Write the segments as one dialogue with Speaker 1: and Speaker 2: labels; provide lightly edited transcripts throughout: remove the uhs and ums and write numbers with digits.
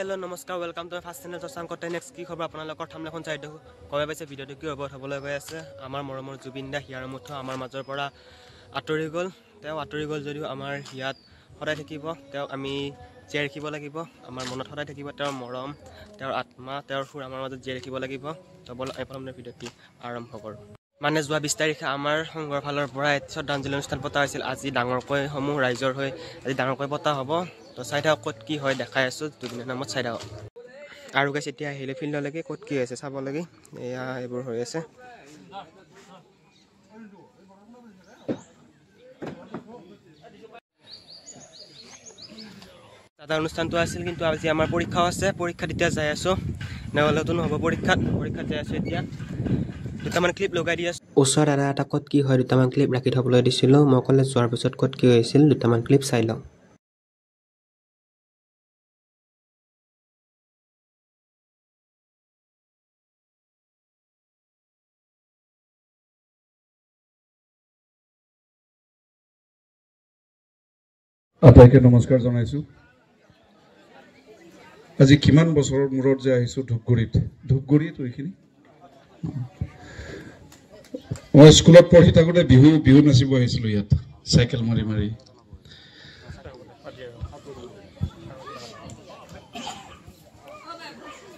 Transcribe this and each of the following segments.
Speaker 1: hello नमस्कार welcome to fast channel Shashank next की खबर আপোনালোকৰ থামলেখন চাই দেখো কবে পাইছে ভিডিওটো কি হ'ব হ'বলৈ গৈ আছে আমাৰ মৰমৰ জুবিন দা হিয়াৰ মুঠ আমাৰ মাজৰ পৰা আঁতৰি গ'ল তেওঁ আঁতৰি গ'ল যদিও আমাৰ হিয়াত সদায় থাকিব তেওঁ আমি জীয়াই ৰাখিব লাগিব আমাৰ মনত সদায় থাকিব তেওঁৰ মৰম তেওঁৰ আত্মা তেওঁৰ সুৰ আমাৰ মাজত জীয়াই ৰাখিব লাগিব তো বল আপোনাৰ ভিডিওটি আৰম্ভ কৰোঁ মানে যোৱা 20 তাৰিখে আমাৰ সংঘৰ ফালৰ পৰা শ্ৰদ্ধাঞ্জলি অনুষ্ঠান পতা হৈছিল আজি ডাঙৰকৈ সমূহ ৰাইজৰ হৈ আজি ডাঙৰকৈ পতা হ'ব তো চাই থাকক ক'ত কি হয় দেখাই আছোঁ দুদিনৰ নামত চাই থাকক আৰু গাইছ এতিয়া আহিলে ফিল্ডলৈকে ক'ত কি হৈছে চাব লাগে এয়া এইবোৰ হৈ আছে দাদা অনুষ্ঠানটো আছিল কিন্তু আজি আমাৰ পৰীক্ষাও আছে পৰীক্ষা এতিয়া যাই আছোঁ নহ'লেতো নহ'ব পৰীক্ষাত যাই আছোঁ এতিয়া দুটামান ক্লিপ লগাই দি আছোঁ ওচৰত দাদা এটা ক'ত কি হয় দুটামান ক্লিপ ৰাখি থ'বলৈ দিছিলোঁ মই কলেজ যোৱাৰ পিছত ক'ত কি হৈছিল দুটামান ক্লিপ চাই লওঁ
Speaker 2: আপোনাকে নমস্কাৰ জনাইছো আজি কিমান বছৰৰ মূৰত যে আহিছো ধূপগুৰিত ওইখিনি মই স্কুলত পঢ়ি থাকোতে বিহু নাচিব আহিছিলো ইয়াত সাইকেল মাৰি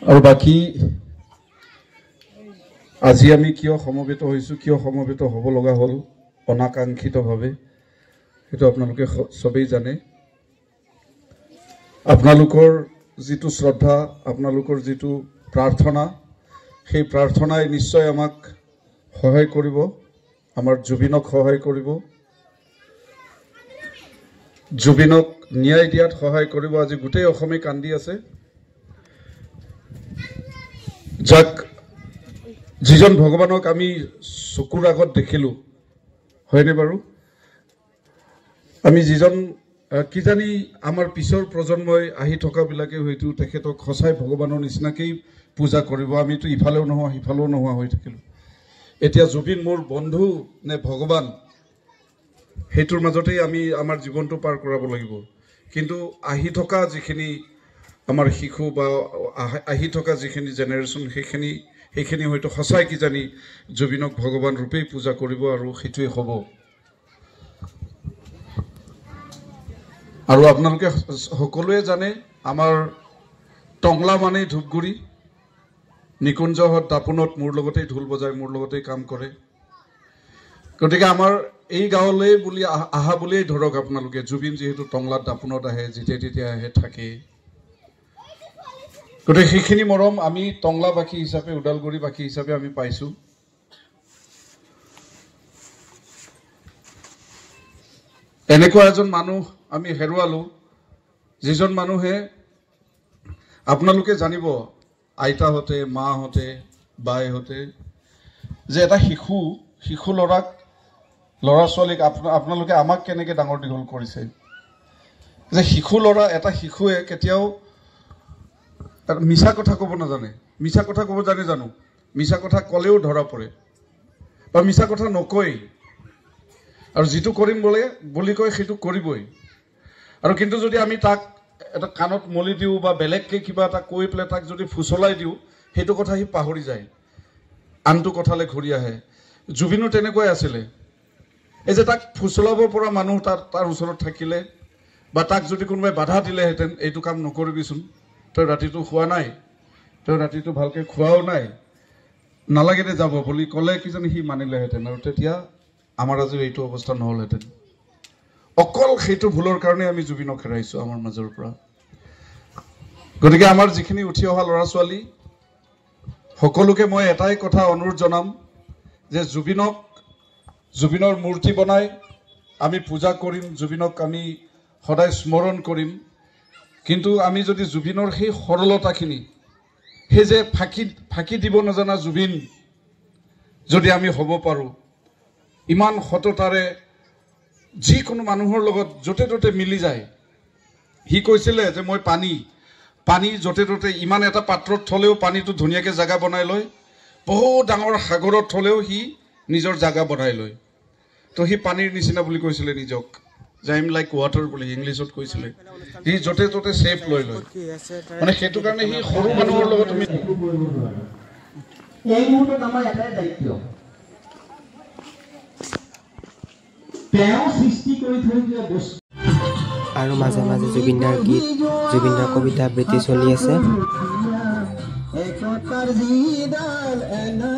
Speaker 2: আৰু বাকি আজি আমি কিয় সমবেত হৈছো কিয় সমবেত হ'ব লগা হ'ল অনাকাংক্ষিতভাৱে এটা আপোনালোকে সবেই জানে আপোনালোকৰ যেটো শ্ৰদ্ধা আপোনালোকৰ যেটো প্ৰাৰ্থনা সেই প্ৰাৰ্থনাই নিশ্চয় আমাক সহায় কৰিব আমাৰ জুবিনক সহায় কৰিব জুবিনক ন্যায় দিয়াত সহায় কৰিব আজি গোটেই অসমে কান্দি আছে যাক যিজন ভগৱানক আমি চকুৰ আগত দেখিলো হয়নে বাৰু আমি যিজন কিজানি আমাৰ পিছৰ প্ৰজন্মই আহি থকা বিলাকে হয়তো তেখেতক খসাই ভগৱানৰ নিচিনাকেই পূজা কৰিব আমিতো ইফালেও নোহোৱা সিফালেও নোহোৱা হৈ থাকিলো এতিয়া জুবিন মোৰ বন্ধু নে ভগৱান হেতুৰ মাজতেই আমি আমাৰ জীৱনটো পাৰ কৰাব লাগিব কিন্তু আহি থকা যিখিনি আমাৰ শিশু বা আহি থকা যিখিনি জেনেৰেশ্যন সেইখিনি হয়তো খসাই কিজানি জুবিনক ভগৱান ৰূপেই পূজা কৰিব আৰু সেইটোৱে হ'ব আৰু আপোনালোকে সকলোৱে জানে আমাৰ টংলা মানে ধূপগুৰি নিকুঞ্জহত দাপোনত মোৰ লগতেই ঢোল বজায় মোৰ লগতেই কাম কৰে গতিকে আমাৰ এই গাঁৱলৈ বুলি আহা বুলিয়েই ধৰক আপোনালোকে জুবিন যেহেতু টংলাত দাপোনত আহে যেতিয়া আহে থাকে গতিকে সেইখিনি মৰম আমি টংলাবাসী হিচাপে ওদালগুৰিবাসী হিচাপে আমি পাইছো এনেকুৱা এজন মানুহ আমি হেৰুৱালো যিজন মানুহে আপোনালোকে জানিব আইতাহতে মাহতে বাইহতে যে এটা শিশু ল'ৰা ছোৱালীক আপোনালোকে আমাক কেনেকৈ ডাঙৰ দীঘল কৰিছে যে এটা শিশুৱে কেতিয়াও মিছা কথা ক'ব নাজানে মিছা কথা ক'ব জানো মিছা কথা ক'লেও ধৰা পৰে বা মিছা কথা নকয় আৰু যেটো কৰিম বুলি কয় সেইটো কৰিবই আৰু কিন্তু যদি আমি তাক এটা কাণত মলি দিও বা বেলেগকে কিবা এটা কৈ পেলাই তাক যদি ফুসলাই দিও সেইটো কথা হি পাহৰি যায় আনটো কথালে ঘূৰি আহে জুবিনো তেনেকৈ আছিল এই যে তাক ফুসলাব পৰা মানুহ তাৰ ওচৰত থাকিলে বা তাক যদি কোনোবাই বাধা দিলে হেতেন এইটো কাম নকৰিবিচোন তই ৰাতিটো খোৱা নাই তই ৰাতিটো ভালকে খোৱাও নাই নালাগে দে যাব বুলি ক'লে কিজানি হি মানিলে হেতেন আৰু তেতিয়া আমাৰ আজি এইটো অৱস্থা নহল হেতেন অকল সেইটো ভুলৰ কাৰণে আমি জুবিনক হেৰাইছো আমাৰ মাজৰ পৰা গতিকে আমাৰ যিখিনি উঠি অহা ল'ৰা ছোৱালী সকলোকে মই এটাই কথা অনুৰোধ জনাম যে জুবিনৰ মূৰ্তি বনাই আমি পূজা কৰিম জুবিনক আমি সদায় স্মৰণ কৰিম কিন্তু আমি যদি জুবিনৰ সেই সৰলতাখিনি সেই যে ফাঁকি দিব নজনা জুবিন যদি আমি হ'ব পাৰো ইমান সততাৰে যিকোনো মানুহৰ লগত যতে ততে মিলি যায় হি কৈছিলে যে মই পানী যতে ততে ইমান এটা পাত্ৰত থলেও পানীটো ধুনিয়াকে জাগা বনাই লয় বহু ডাঙৰ সাগৰত থলেও হি নিজৰ জাগা বনাই লয় তো হি পানীৰ নিচিনা বুলি কৈছিলে নিজক যে আই এম লাইক ৱাটাৰ বুলি ইংলিছত কৈছিলে সি য'তে ত'তে চেফ লৈ লয় মানে সেইটো কাৰণে সি সৰু মানুহৰ লগত তুমি
Speaker 3: এই মুহূৰ্তত আমাৰ এটাই দায়িত্ব তেওঁ সৃষ্টি কৰি থৈ দিয়া বস্তু
Speaker 1: আৰু মাজে মাজে জুবিনদাৰ গীত জুবিনদাৰ কবিতা আবৃত্তি চলি আছে
Speaker 3: একতাৰ জিদাল এনা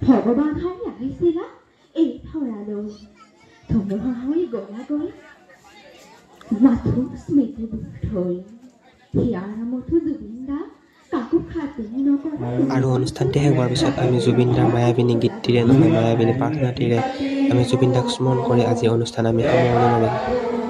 Speaker 4: ভগৱান হাৰি আহিছিলা এই ধৰালৈ ধুমুহা হৈ গ'লাগৈ মাথো স্মৃতিবোৰ থৈ হিয়াৰ নামতো জুবিনদা কাকো খাতিৰ নকৰা
Speaker 1: আৰু অনুষ্ঠানটি শেষ হোৱাৰ পিছত আমি জুবিনদাৰ মায়াবিনী গীতটিৰে নহয় মায়াবিনী প্ৰাৰ্থনাটিৰে আমি জুবিনদাক স্মৰণ কৰি আজি অনুষ্ঠান আমি সামৰণি মাৰিম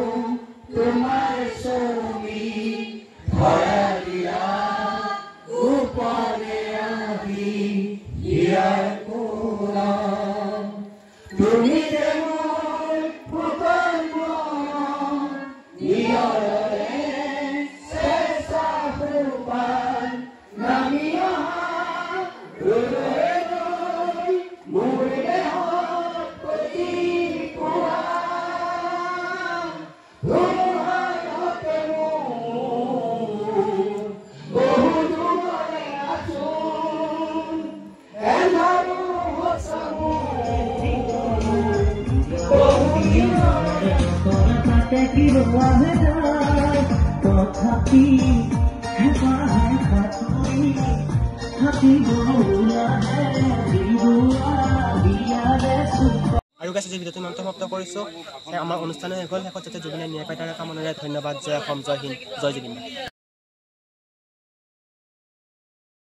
Speaker 1: আৰু গাইছে যে ভিডিঅ'টো ইমানতে সমাপ্ত কৰিছোঁ আমাৰ অনুষ্ঠানো শেষ হ'ল শেষত যাতে জুবিনে ন্যায় পায় তাৰে কামনাৰে ধন্যবাদ জয় অসম জয় হিন্দ জয় জুবিন